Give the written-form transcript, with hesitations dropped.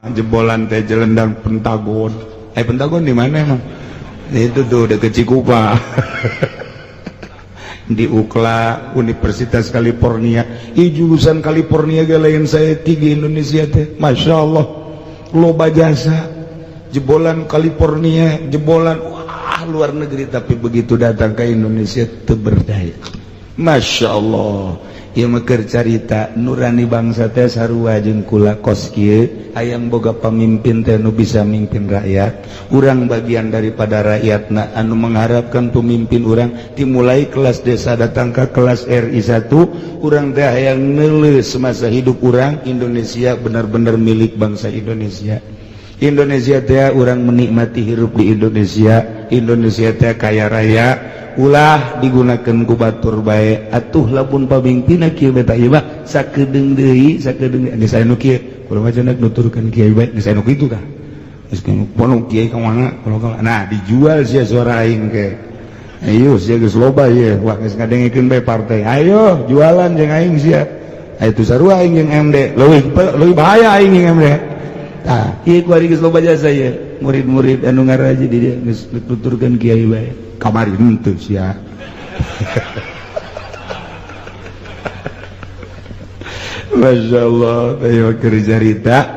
jebolan teh jelendang Pentagon. Pentagon di mana emang? Itu tuh deket Cikupa. Di UCLA, Universitas California. Jurusan California ge lain saya tiga Indonesia teh. Masya Allah, loba jasa. Jebolan California, jebolan wah luar negeri, tapi begitu datang ke Indonesia teu berdaya. Masya Allah. Ieu meukeun carita nurani bangsa teh sarua jeung kula kos kieu hayang boga pamimpin teh nu bisa mimpin rakyat. Urang bagian daripada rakyatna anu mengharapkan pemimpin urang dimulai kelas desa datang ke kelas RI 1. Urang teh hayang neuleus semasa hidup urang Indonesia benar-benar milik bangsa Indonesia. Indonesia teh urang menikmati hirup di Indonesia. Indonesia teh kaya raya. Ulah digunakan ku batur bae atuh lapun pamimpinna kieu beta ieu mah sakedeung deui sakedeung geus aya nu kieu kudu mah cenah nuturkeun kiai bae geus aya nu kitu tah geus pono kiai ka mana nah dijual sia suara aing ke ayo sia geus loba ieu wah geus ngadengikeun bae partai ayo jualan jeung aing sia aya tu sarua aing jeung MD leuwih bahaya aing jeung MD tah ieu ku ari geus loba jasa ieu murid-murid anu ngaraji di dieu geus nuturkeun kiai bae kamari henteu sia. Masya Allah, ayo keur carita